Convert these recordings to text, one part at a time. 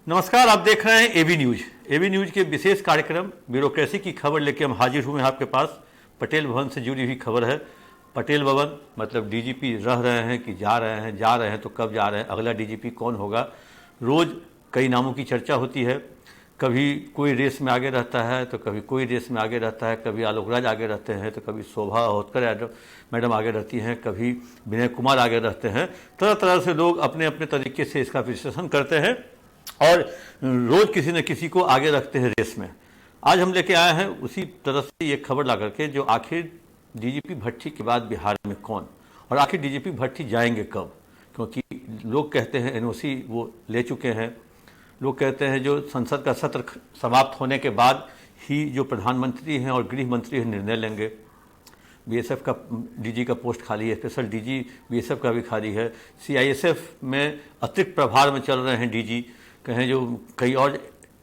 नमस्कार, आप देख रहे हैं एबी न्यूज। एबी न्यूज के विशेष कार्यक्रम ब्यूरोक्रेसी की खबर लेके हम हाजिर हुए हैं आपके पास। पटेल भवन से जुड़ी हुई खबर है। पटेल भवन मतलब डीजीपी रह रहे हैं कि जा रहे हैं तो कब जा रहे हैं, अगला डीजीपी कौन होगा। रोज़ कई नामों की चर्चा होती है। कभी कोई रेस में आगे रहता है तो कभी कोई रेस में आगे रहता है, कभी आलोक राज आगे रहते हैं तो कभी शोभा होतकर मैडम आगे रहती हैं, कभी विनय कुमार आगे रहते हैं। तरह तरह से लोग अपने अपने तरीके से इसका विश्लेषण करते हैं और रोज़ किसी न किसी को आगे रखते हैं रेस में। आज हम लेके आए हैं उसी तरह से ये खबर ला करके, जो आखिर डीजीपी भट्टी के बाद बिहार में कौन और आखिर डीजीपी भट्टी जाएंगे कब। क्योंकि लोग कहते हैं एनओसी वो ले चुके हैं, लोग कहते हैं जो संसद का सत्र समाप्त होने के बाद ही जो प्रधानमंत्री हैं और गृह मंत्री हैं निर्णय लेंगे। बीएसएफ का डीजी का पोस्ट खाली है, स्पेशल डीजी बीएसएफ का भी खाली है। सीआईएसएफ में अतिरिक्त प्रभार में चल रहे हैं डीजी, कहें जो कई और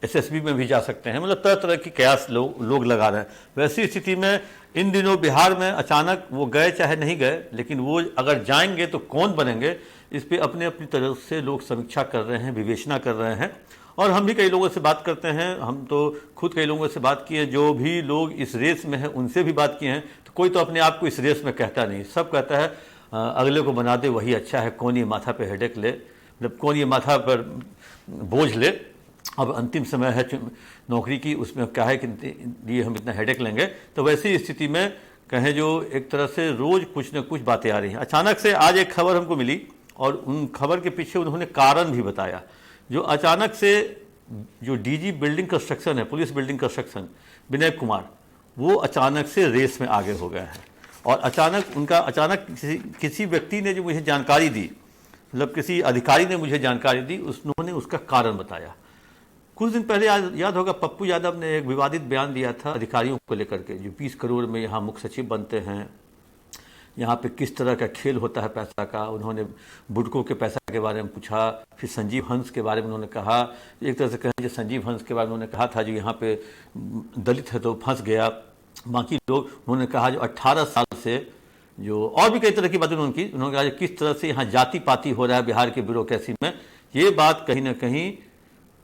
एसएसबी में भी जा सकते हैं। मतलब तरह तरह की कयास लोग लगा रहे हैं। वैसी स्थिति में इन दिनों बिहार में अचानक वो गए चाहे नहीं गए, लेकिन वो अगर जाएंगे तो कौन बनेंगे, इस पे अपने अपनी तरफ से लोग समीक्षा कर रहे हैं, विवेचना कर रहे हैं। और हम भी कई लोगों से बात करते हैं, हम तो खुद कई लोगों से बात किए, जो भी लोग इस रेस में हैं उनसे भी बात किए हैं। तो कोई तो अपने आप को इस रेस में कहता नहीं, सब कहता है अगले को बना दे वही अच्छा है, कौन ये माथा पे हेडेक ले, मतलब कौन ये माथा पर बोझ ले। अब अंतिम समय है नौकरी की, उसमें क्या है कि ये हम इतना हेडेक लेंगे। तो वैसी स्थिति में कहें जो एक तरह से रोज़ कुछ न कुछ बातें आ रही हैं। अचानक से आज एक खबर हमको मिली और उन खबर के पीछे उन्होंने कारण भी बताया। जो अचानक से जो डीजी बिल्डिंग कंस्ट्रक्शन है, police building construction, Vinay Kumar, वो अचानक से रेस में आगे हो गया है। और अचानक किसी व्यक्ति ने जो मुझे जानकारी दी, मतलब किसी अधिकारी ने मुझे जानकारी दी, उन्होंने उसका कारण बताया। कुछ दिन पहले याद होगा, पप्पू यादव ने एक विवादित बयान दिया था अधिकारियों को लेकर के, जो 20 करोड़ में यहाँ मुख्य सचिव बनते हैं, यहाँ पे किस तरह का खेल होता है पैसा का। उन्होंने बुडको के पैसा के बारे में पूछा, फिर संजीव हंस के बारे में उन्होंने कहा। एक तरह से कहें जो संजीव हंस के बारे में उन्होंने कहा था जो यहाँ पे दलित है तो फंस गया। बाकी लोग उन्होंने कहा जो 18 साल से जो और भी कई तरह की बातें उन्होंने कहा किस तरह से यहाँ जाति पाति हो रहा है बिहार के ब्यूरोक्रेसी में। ये बात कहीं ना कहीं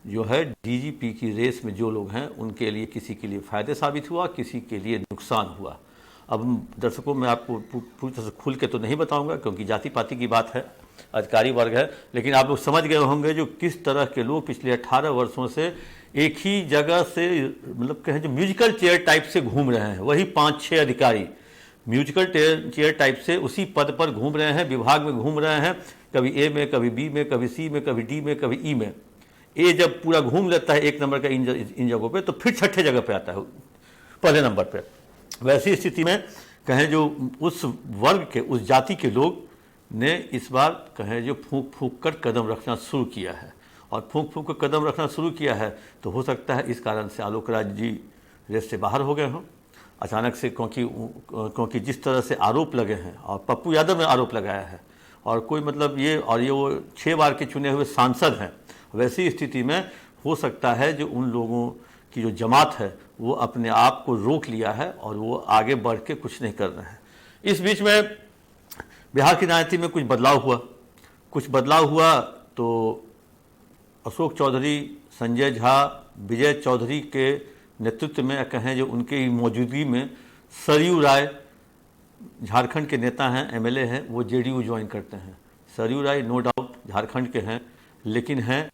जो है डीजीपी की रेस में जो लोग हैं उनके लिए, किसी के लिए फ़ायदे साबित हुआ, किसी के लिए नुकसान हुआ। अब दर्शकों में आपको पूरी तरह से खुल के तो नहीं बताऊंगा क्योंकि जाति पाति की बात है, अधिकारी वर्ग है, लेकिन आप लोग समझ गए होंगे जो किस तरह के लोग पिछले 18 वर्षों से एक ही जगह से, मतलब कहें जो म्यूजिकल चेयर टाइप से घूम रहे हैं। वही 5-6 अधिकारी म्यूजिकल चेयर टाइप से उसी पद पर घूम रहे हैं, विभाग में घूम रहे हैं, कभी ए में, कभी बी में, कभी सी में, कभी डी में, कभी ई में। ए जब पूरा घूम लेता है 1 नंबर का इन जगहों पे, तो फिर 6ठे जगह पे आता है पहले नंबर पे। वैसी स्थिति में कहें जो उस वर्ग के, उस जाति के लोग ने इस बार कहें जो फूंक फूंक कर कदम रखना शुरू किया है। और फूंक फूंक कर कदम रखना शुरू किया है तो हो सकता है इस कारण से आलोक राज जी रेस से बाहर हो गए हों अचानक से, क्योंकि जिस तरह से आरोप लगे हैं, और पप्पू यादव ने आरोप लगाया है, और कोई मतलब ये वो 6 बार के चुने हुए सांसद हैं। वैसी स्थिति में हो सकता है जो उन लोगों की जो जमात है वो अपने आप को रोक लिया है और वो आगे बढ़ के कुछ नहीं कर रहे हैं। इस बीच में बिहार की राजनीति में कुछ बदलाव हुआ तो अशोक चौधरी, संजय झा, विजय चौधरी के नेतृत्व में, कहें जो उनके मौजूदगी में सरयू राय, झारखंड के नेता हैं, एमएलए हैं, वो जेडीयू ज्वाइन करते हैं। सरयू राय नो डाउट झारखंड के हैं, लेकिन हैं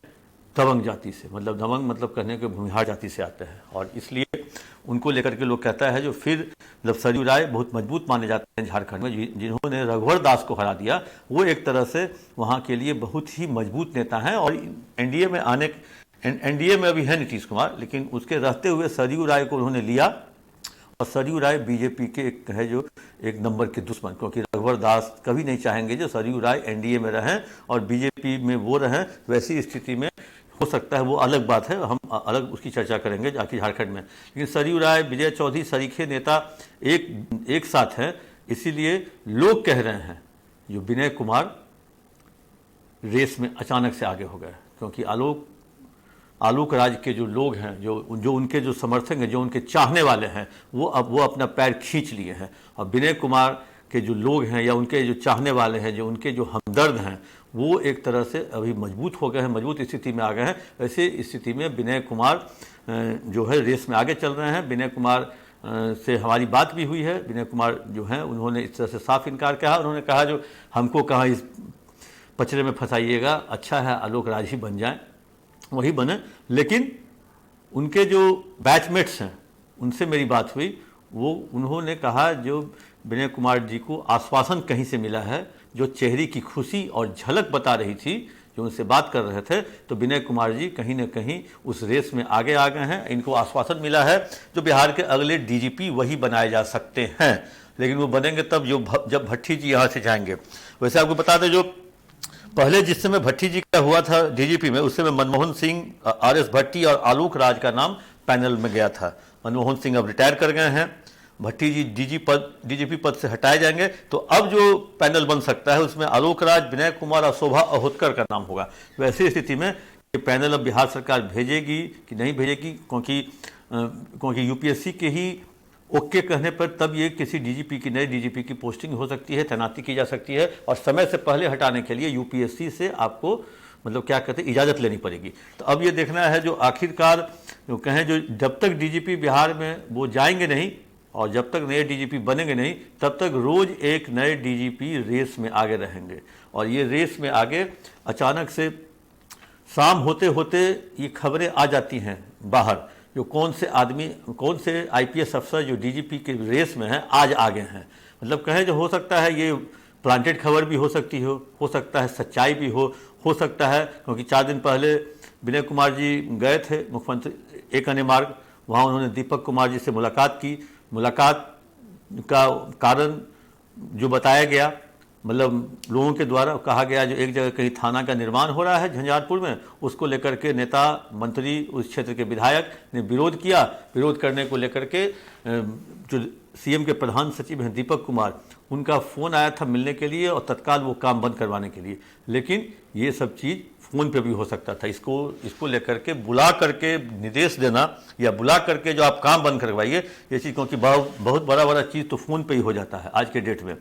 दबंग जाति से, मतलब दबंग मतलब कहने के भूमिहार जाति से आते हैं। और इसलिए उनको लेकर के लोग कहता है जो फिर मतलब सरयू राय बहुत मजबूत माने जाते हैं झारखंड में, जिन्होंने रघुवर दास को हरा दिया, वो एक तरह से वहाँ के लिए बहुत ही मजबूत नेता हैं। और एनडीए में अभी है नीतीश कुमार, लेकिन उसके रहते हुए सरयू राय को उन्होंने लिया। और सरयू राय बीजेपी के एक नंबर के दुश्मन, क्योंकि रघुवर दास कभी नहीं चाहेंगे जो सरयू राय एनडीए में रहें और बीजेपी में वो रहें। वैसी स्थिति में हो सकता है, वो अलग बात है, हम अलग उसकी चर्चा करेंगे जाके झारखंड में। लेकिन सरयू राय, विजय चौधरी सरीखे नेता एक साथ हैं, इसीलिए लोग कह रहे हैं जो विनय कुमार रेस में अचानक से आगे हो गए, क्योंकि आलोक राज के जो लोग हैं, जो उनके जो समर्थक हैं, जो उनके चाहने वाले हैं, वो अपना पैर खींच लिए हैं। और विनय कुमार के जो लोग हैं या उनके जो चाहने वाले हैं, जो उनके जो हमदर्द हैं, वो एक तरह से अभी मजबूत हो गए हैं, मजबूत स्थिति में आ गए हैं। ऐसे स्थिति में विनय कुमार जो है रेस में आगे चल रहे हैं। विनय कुमार से हमारी बात भी हुई है। विनय कुमार जो हैं उन्होंने इस तरह से साफ इनकार किया। उन्होंने कहा जो हमको कहाँ इस पचड़े में फंसाइएगा, अच्छा है आलोक राज ही बन जाए, वही बने। लेकिन उनके जो बैचमेट्स हैं उनसे मेरी बात हुई, वो उन्होंने कहा जो विनय कुमार जी को आश्वासन कहीं से मिला है, जो चेहरे की खुशी और झलक बता रही थी, जो उनसे बात कर रहे थे, तो विनय कुमार जी कहीं ना कहीं उस रेस में आगे आ गए हैं। इनको आश्वासन मिला है जो बिहार के अगले डीजीपी वही बनाए जा सकते हैं, लेकिन वो बनेंगे तब जब भट्टी जी यहाँ से जाएंगे। वैसे आपको बता दें जो पहले जिस समय भट्टी जी का हुआ था डीजीपी में, उस समय मनमोहन सिंह, आरएस भट्टी और आलोक राज का नाम पैनल में गया था। मनमोहन सिंह अब रिटायर कर गए हैं, भट्टी जी डीजीपी पद से हटाए जाएंगे, तो अब जो पैनल बन सकता है उसमें आलोक राज, विनय कुमार और शोभा अहोतकर का नाम होगा। वैसी स्थिति में ये पैनल अब बिहार सरकार भेजेगी कि नहीं भेजेगी, क्योंकि यूपीएससी के ही ओके कहने पर तब ये किसी डीजीपी की, नए डीजीपी की पोस्टिंग हो सकती है, तैनाती की जा सकती है, और समय से पहले हटाने के लिए यूपीएससी से आपको मतलब क्या कहते हैं इजाज़त लेनी पड़ेगी। तो अब ये देखना है जो आखिरकार जो कहें, जो जब तक डीजीपी बिहार में वो जाएंगे नहीं और जब तक नए डीजीपी बनेंगे नहीं, तब तक रोज एक नए डीजीपी रेस में आगे रहेंगे। और ये रेस में आगे अचानक से शाम होते होते ये खबरें आ जाती हैं बाहर, जो कौन से आईपीएस अफसर जो डीजीपी के रेस में हैं आज आगे हैं। मतलब कहें जो हो सकता है ये प्लांटेड खबर भी हो सकती हो सकता है सच्चाई भी हो सकता है, क्योंकि 4 दिन पहले विनय कुमार जी गए थे मुख्यमंत्री एक अन्य मार्ग, वहाँ उन्होंने दीपक कुमार जी से मुलाकात की। मुलाकात का कारण जो बताया गया, मतलब लोगों के द्वारा कहा गया जो एक जगह कहीं थाना का निर्माण हो रहा है झंझारपुर में, उसको लेकर के नेता मंत्री उस क्षेत्र के विधायक ने विरोध किया। विरोध करने को लेकर के जो सीएम के प्रधान सचिव हैं दीपक कुमार, उनका फ़ोन आया था मिलने के लिए और तत्काल वो काम बंद करवाने के लिए। लेकिन ये सब चीज़ फ़ोन पे भी हो सकता था। इसको लेकर के बुला करके निर्देश देना या बुला करके जो आप काम बंद करवाइए, ये चीज़, क्योंकि बहुत बड़ा चीज़ तो फ़ोन पे ही हो जाता है आज के डेट में।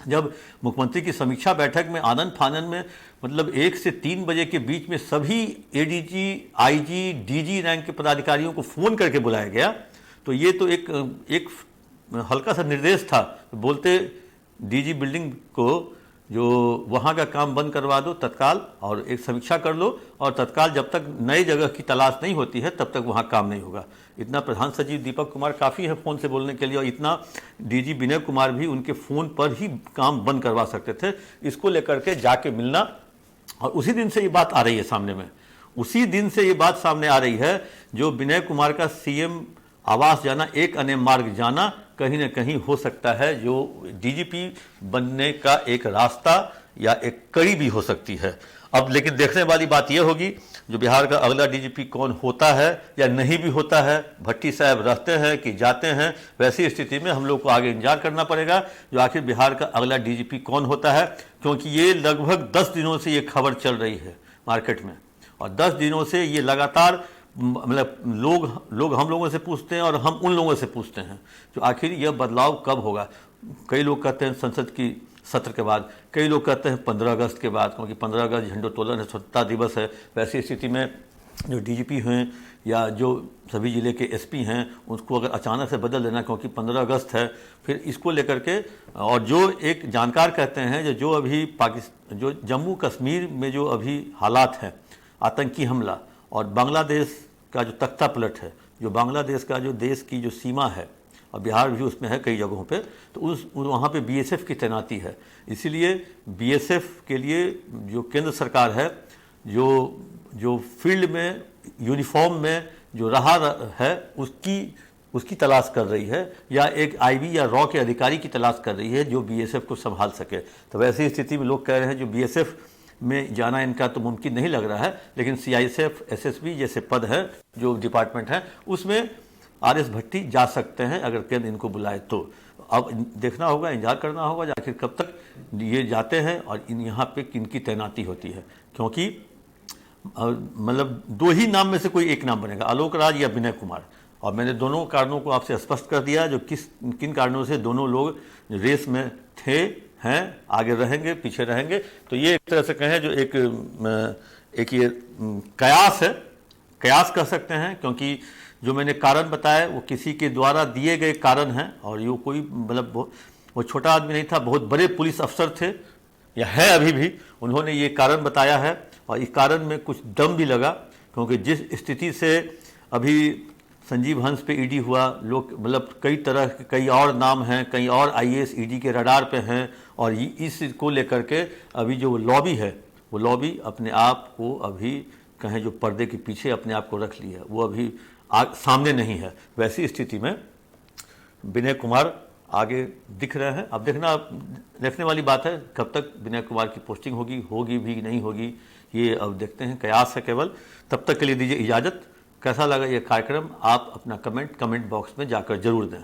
जब मुख्यमंत्री की समीक्षा बैठक में आनन फानन में मतलब 1 से 3 बजे के बीच में सभी एडीजी, आईजी, डीजी रैंक के पदाधिकारियों को फ़ोन करके बुलाया गया, तो ये तो एक हल्का सा निर्देश था। बोलते डीजी बिल्डिंग को जो वहाँ का काम बंद करवा दो तत्काल, और एक समीक्षा कर लो, और तत्काल जब तक नई जगह की तलाश नहीं होती है तब तक वहाँ काम नहीं होगा। इतना प्रधान सचिव दीपक कुमार काफ़ी है फ़ोन से बोलने के लिए, और इतना डीजी विनय कुमार भी उनके फ़ोन पर ही काम बंद करवा सकते थे। इसको लेकर के जाके मिलना, और उसी दिन से ये बात आ रही है सामने में, उसी दिन से ये बात सामने आ रही है जो विनय कुमार का सीएम आवास जाना, एक अन्य मार्ग जाना, कहीं ना कहीं हो सकता है जो डीजीपी बनने का एक रास्ता या एक कड़ी भी हो सकती है। अब लेकिन देखने वाली बात यह होगी जो बिहार का अगला डीजीपी कौन होता है या नहीं भी होता है, भट्टी साहब रहते हैं कि जाते हैं, वैसी स्थिति में हम लोग को आगे इंतजार करना पड़ेगा जो आखिर बिहार का अगला डीजीपी कौन होता है। क्योंकि ये लगभग 10 दिनों से ये खबर चल रही है मार्केट में, और 10 दिनों से ये लगातार मतलब लोग हम लोगों से पूछते हैं और हम उन लोगों से पूछते हैं जो आखिर यह बदलाव कब होगा। कई लोग कहते हैं संसद की सत्र के बाद, कई लोग कहते हैं 15 अगस्त के बाद, क्योंकि 15 अगस्त झंडोत्तोलन है, स्वतंत्रता दिवस है। वैसी स्थिति में जो डीजीपी हैं या जो सभी ज़िले के एसपी हैं उसको अगर अचानक से बदल देना, क्योंकि 15 अगस्त है, फिर इसको लेकर के, और जो एक जानकार कहते हैं जो अभी जो जम्मू कश्मीर में जो अभी हालात हैं, आतंकी हमला और बांग्लादेश का जो तख्ता पलट है, जो बांग्लादेश का जो देश की जो सीमा है, और बिहार भी उसमें है कई जगहों पे, तो वहाँ पे बीएसएफ की तैनाती है। इसीलिए बीएसएफ के लिए जो केंद्र सरकार है, जो फील्ड में यूनिफॉर्म में जो रहा है उसकी तलाश कर रही है, या एक आईबी या रॉ के अधिकारी की तलाश कर रही है जो बीएसएफ को संभाल सके। तो वैसी स्थिति में लोग कह रहे हैं जो बीएसएफ में जाना इनका तो मुमकिन नहीं लग रहा है, लेकिन सीआईएसएफ, एसएसबी जैसे पद है जो डिपार्टमेंट है, उसमें आरएस भट्टी जा सकते हैं अगर केंद्र इनको बुलाए तो। अब देखना होगा, इंतजार करना होगा आखिर कब तक ये जाते हैं और यहाँ पे किनकी तैनाती होती है। क्योंकि मतलब 2 ही नाम में से कोई एक नाम बनेगा, आलोक राज या विनय कुमार, और मैंने दोनों कारणों को आपसे स्पष्ट कर दिया, जो किन कारणों से दोनों लोग रेस में थे, हैं, आगे रहेंगे, पीछे रहेंगे। तो ये एक तरह से कहें जो एक ये कयास है, कयास कह सकते हैं, क्योंकि जो मैंने कारण बताया वो किसी के द्वारा दिए गए कारण हैं, और ये कोई मतलब वो छोटा आदमी नहीं था, बहुत बड़े पुलिस अफसर थे या है अभी भी। उन्होंने ये कारण बताया है और इस कारण में कुछ दम भी लगा, क्योंकि जिस स्थिति से अभी संजीव हंस पे ईडी हुआ, लोग मतलब कई तरह के कई और नाम हैं, कई और आईएएस ईडी के रडार पे हैं, और इस को लेकर के अभी जो लॉबी है, वो लॉबी अपने आप को अभी कहें जो पर्दे के पीछे अपने आप को रख लिया, वो अभी सामने नहीं है। वैसी स्थिति में विनय कुमार आगे दिख रहे हैं। अब देखने वाली बात है कब तक विनय कुमार की पोस्टिंग होगी भी नहीं होगी, ये अब देखते हैं, कयास है केवल। तब तक के लिए दीजिए इजाज़त। कैसा लगा ये कार्यक्रम आप अपना कमेंट बॉक्स में जाकर जरूर दें।